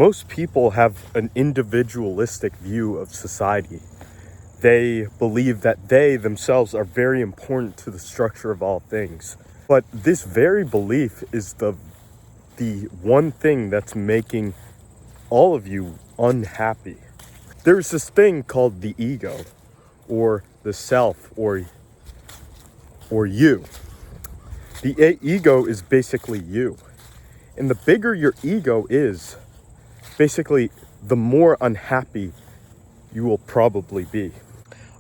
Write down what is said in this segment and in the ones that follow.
Most people have an individualistic view of society. They believe that they themselves are very important to the structure of all things. But this very belief is the one thing that's making all of you unhappy. There's this thing called the ego, or the self, or you. The ego is basically you. And the bigger your ego is, basically, the more unhappy you will probably be.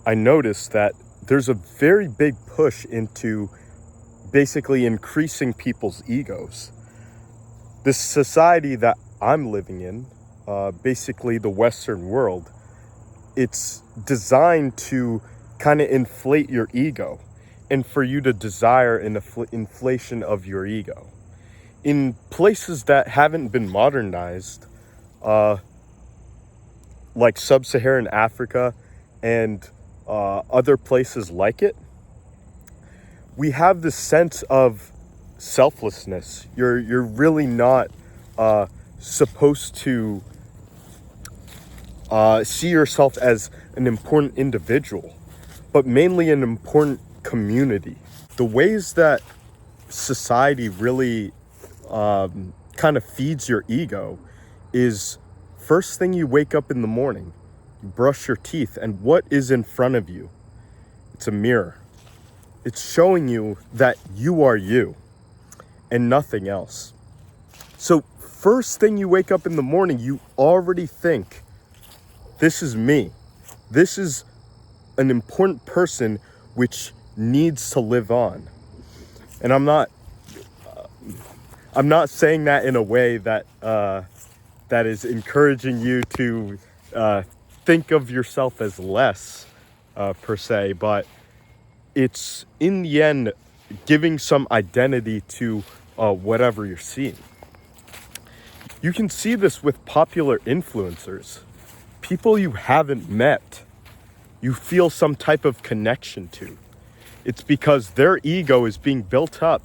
I noticed that there's a very big push into basically increasing people's egos. This society that I'm living in, basically the Western world, it's designed to kind of inflate your ego and for you to desire an inflation of your ego. In places that haven't been modernized, like sub-Saharan Africa and other places like it, we have this sense of selflessness. You're really not supposed to see yourself as an important individual, but mainly an important community. The ways that society really kind of feeds your ego is, first thing you wake up in the morning, you brush your teeth, and what is in front of you? It's a mirror. It's showing you that you are you and nothing else. So first thing you wake up in the morning, you already think, this is me. This is an important person which needs to live on. And I'm not saying that in a way that that is encouraging you to think of yourself as less per se, but it's in the end giving some identity to whatever you're seeing. You can see this with popular influencers. People you haven't met, you feel some type of connection to. It's because their ego is being built up,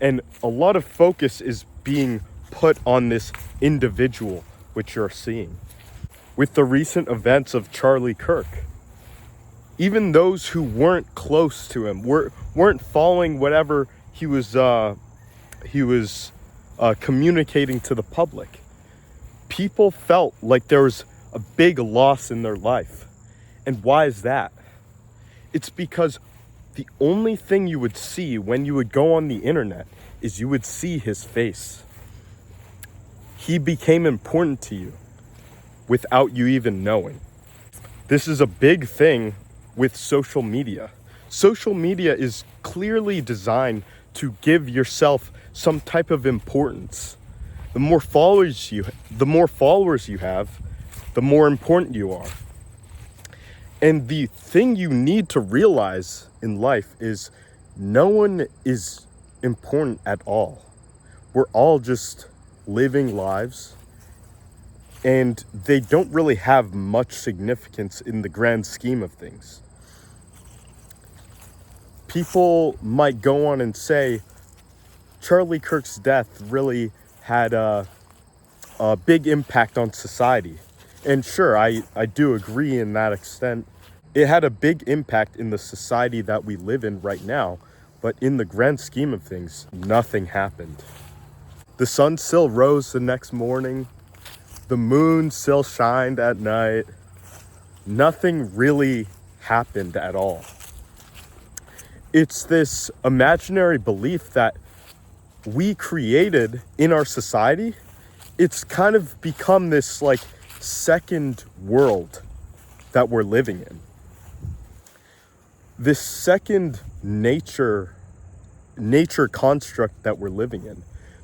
and a lot of focus is being put on this individual which you're seeing. With the recent events of Charlie Kirk, even those who weren't close to him, weren't following whatever he was communicating to the public, people felt like there was a big loss in their life. And why is that? It's because the only thing you would see when you would go on the internet is you would see his face. He became important to you without you even knowing. This is a big thing with social media. Social media is clearly designed to give yourself some type of importance. The more followers you have, the more important you are. And the thing you need to realize in life is no one is important at all. We're all just living lives, and they don't really have much significance in the grand scheme of things. People might go on and say Charlie Kirk's death really had a big impact on society. And sure, I do agree in that extent. It had a big impact in the society that we live in right now, but in the grand scheme of things, nothing happened. The sun still rose the next morning. The moon still shined at night. Nothing really happened at all. It's this imaginary belief that we created in our society. It's kind of become this like second world that we're living in. This second nature construct that we're living in.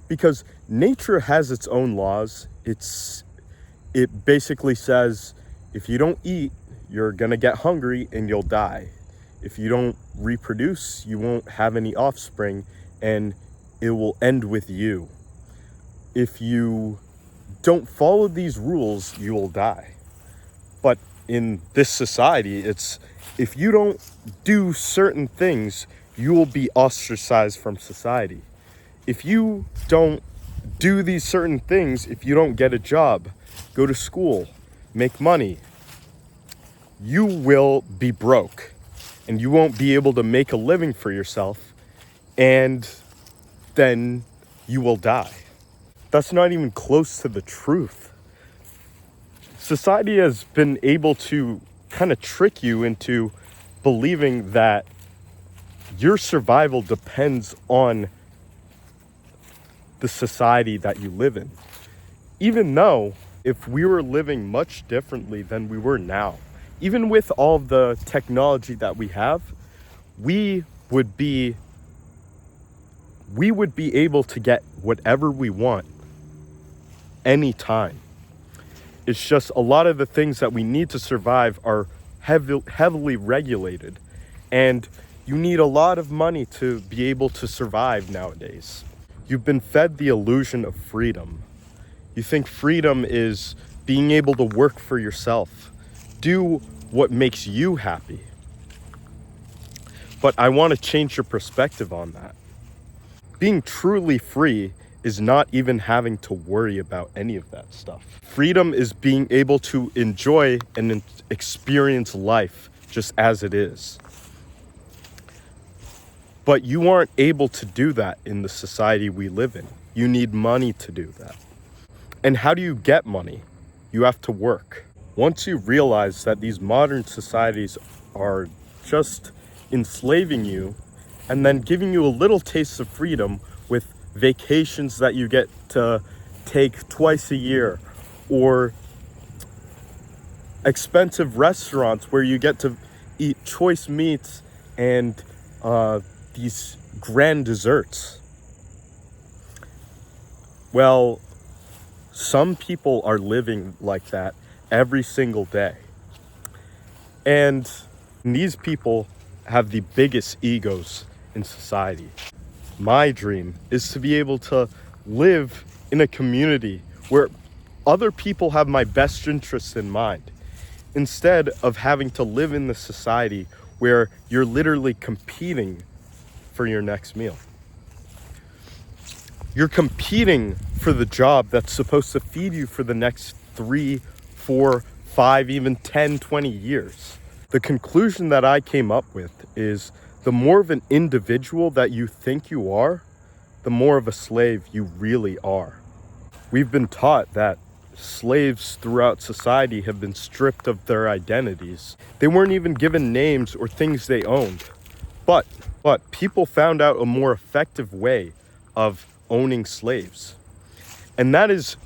Because nature has its own laws. It basically says, if you don't eat, you're gonna get hungry and you'll die. If you don't reproduce, you won't have any offspring and it will end with you. If you don't follow these rules, you will die. But in this society, it's if you don't do certain things, you will be ostracized from society. If you don't do these certain things if you don't get a job, go to school, make money, you will be broke and you won't be able to make a living for yourself, and then you will die. That's not even close to the truth. Society has been able to kind of trick you into believing that your survival depends on the society that you live in. Even though if we were living much differently than we were now, even with all the technology that we have, we would be able to get whatever we want anytime. It's just a lot of the things that we need to survive are heavily regulated, and you need a lot of money to be able to survive nowadays. You've been fed the illusion of freedom. You think freedom is being able to work for yourself, do what makes you happy. But I want to change your perspective on that. Being truly free is not even having to worry about any of that stuff. Freedom is being able to enjoy and experience life just as it is. But you aren't able to do that in the society we live in. You need money to do that. And how do you get money? You have to work. Once you realize that these modern societies are just enslaving you and then giving you a little taste of freedom with vacations that you get to take twice a year, or expensive restaurants where you get to eat choice meats and these grand desserts. Well, some people are living like that every single day. And these people have the biggest egos in society. My dream is to be able to live in a community where other people have my best interests in mind, instead of having to live in the society where you're literally competing for your next meal. You're competing for the job that's supposed to feed you for the next 3, 4, 5, even 10, 20 years. The conclusion that I came up with is the more of an individual that you think you are, the more of a slave you really are. We've been taught that slaves throughout society have been stripped of their identities. They weren't even given names or things they owned. But people found out a more effective way of owning slaves. And that is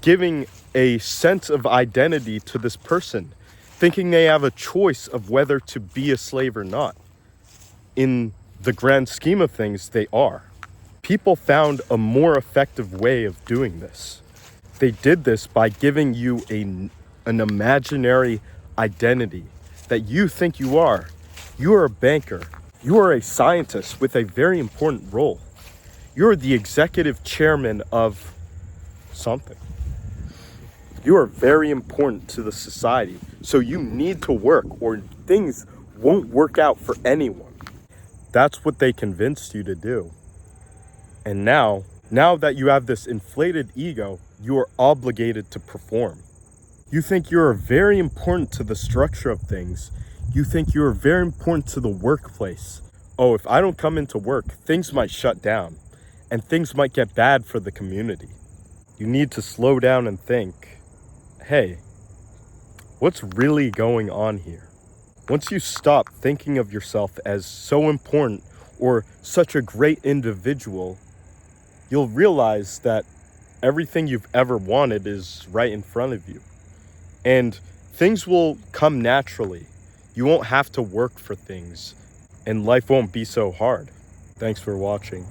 giving a sense of identity to this person, thinking they have a choice of whether to be a slave or not. In the grand scheme of things, they are. People found a more effective way of doing this. They did this by giving you an imaginary identity that you think you are. You are a banker. You are a scientist with a very important role. You're the executive chairman of something. You are very important to the society. So you need to work or things won't work out for anyone. That's what they convinced you to do. And now that you have this inflated ego, you are obligated to perform. You think you're very important to the structure of things. You think you're very important to the workplace. Oh, if I don't come into work, things might shut down and things might get bad for the community. You need to slow down and think, hey, what's really going on here? Once you stop thinking of yourself as so important or such a great individual, you'll realize that everything you've ever wanted is right in front of you. And things will come naturally. You won't have to work for things, and life won't be so hard. Thanks for watching.